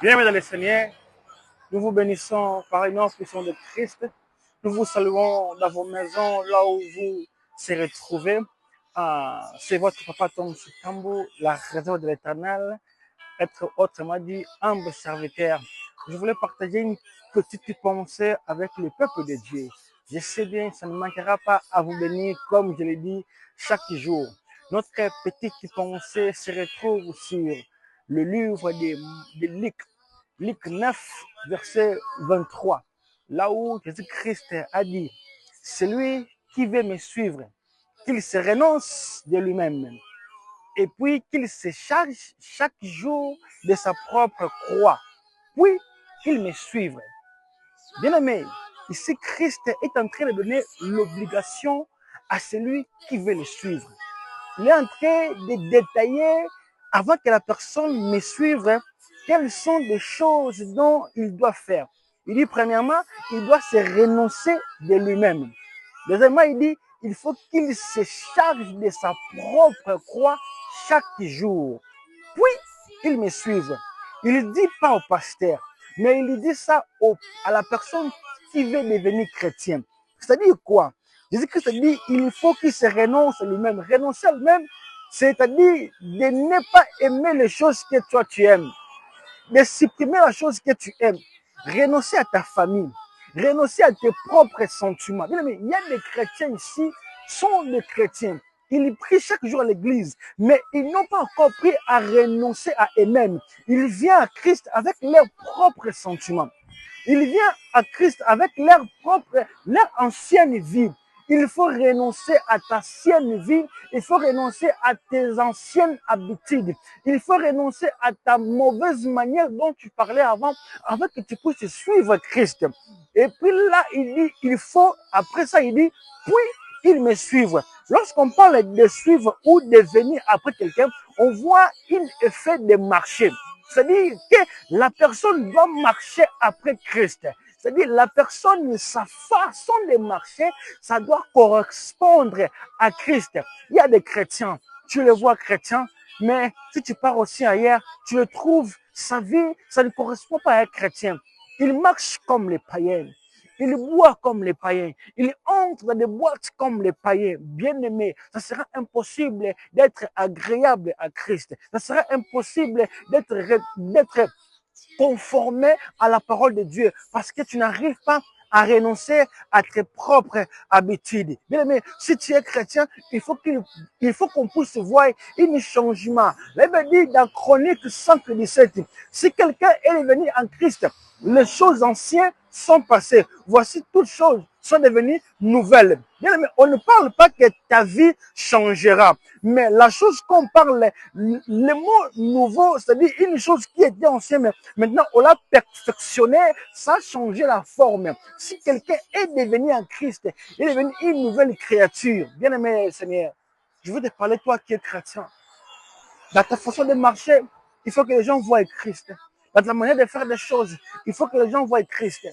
Bienvenue dans le Seigneur. Nous vous bénissons par une puissance de Christ. Nous vous saluons dans vos maisons, là où vous serez trouvés. C'est votre papa Tom Sutambo, la réserve de l'Éternel, être autrement dit humble serviteur. Je voulais partager une petite pensée avec le peuple de Dieu. Je sais bien, ça ne manquera pas à vous bénir, comme je l'ai dit, chaque jour. Notre petite pensée se retrouve sur le livre de Luc, Luc 9, verset 23, là où Jésus-Christ a dit, celui qui veut me suivre, qu'il se renonce de lui-même et puis qu'il se charge chaque jour de sa propre croix, puis qu'il me suive. Bien aimé, ici Christ est en train de donner l'obligation à celui qui veut le suivre. Il est en train de détailler, avant que la personne me suive, quelles sont les choses dont il doit faire. Il dit premièrement, il doit se renoncer de lui-même. Deuxièmement, il dit, il faut qu'il se charge de sa propre croix chaque jour. Puis, qu'il me suive. Il ne dit pas au pasteur, mais il dit ça à la personne qui veut devenir chrétien. C'est-à-dire quoi? Jésus-Christ dit, il faut qu'il se renonce à lui-même. Renoncer à lui-même, c'est-à-dire de ne pas aimer les choses que toi tu aimes, de supprimer la chose que tu aimes, renoncer à ta famille, renoncer à tes propres sentiments. Bien, mais il y a des chrétiens ici, sont des chrétiens. Ils prient chaque jour à l'église, mais ils n'ont pas encore pris à renoncer à eux-mêmes. Ils viennent à Christ avec leurs propres sentiments. Ils viennent à Christ avec leur ancienne vie. Il faut renoncer à ta ancienne vie. Il faut renoncer à tes anciennes habitudes. Il faut renoncer à ta mauvaise manière dont tu parlais avant que tu puisses suivre Christ. Et puis là, il dit, il faut, après ça, il dit, puis il me suivent. Lorsqu'on parle de suivre ou de venir après quelqu'un, on voit un effet de marché. C'est-à-dire que la personne doit marcher après Christ. C'est-à-dire la personne, sa façon de marcher, ça doit correspondre à Christ. Il y a des chrétiens, tu les vois chrétiens, mais si tu pars aussi ailleurs, tu le trouves, sa vie, ça ne correspond pas à un chrétien. Il marche comme les païens. Il boit comme les païens. Il entre dans des boîtes comme les païens. Bien-aimés, ça sera impossible d'être agréable à Christ. Ça sera impossible d'être conformé à la parole de Dieu parce que tu n'arrives pas à renoncer à tes propres habitudes. Bien aimé, si tu es chrétien, il faut qu'on puisse voir un changement. La Bible dit dans Chronique 5:17, si quelqu'un est venu en Christ, les choses anciennes sont passées. Voici toutes choses sont devenues nouvelles. Bien aimé, on ne parle pas que ta vie changera, mais la chose qu'on parle, le mot nouveau, c'est-à-dire une chose qui était ancienne, mais maintenant on l'a perfectionné, ça a changé la forme. Si quelqu'un est devenu en Christ, il est devenu une nouvelle créature. Bien aimé Seigneur, je veux te parler toi qui es chrétien. Dans ta façon de marcher, il faut que les gens voient Christ. Dans ta manière de faire des choses, il faut que les gens voient Christ.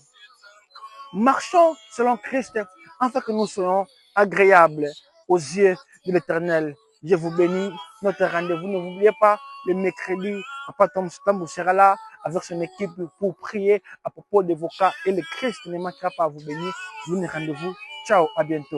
Marchons selon Christ, afin que nous soyons agréables aux yeux de l'Éternel. Je vous bénis. Notre rendez-vous, ne vous oubliez pas, le mercredi, Papa Tom Sutambo sera là avec son équipe pour prier à propos de vos cas et le Christ ne manquera pas à vous bénir. Vous rendez-vous. Ciao, à bientôt.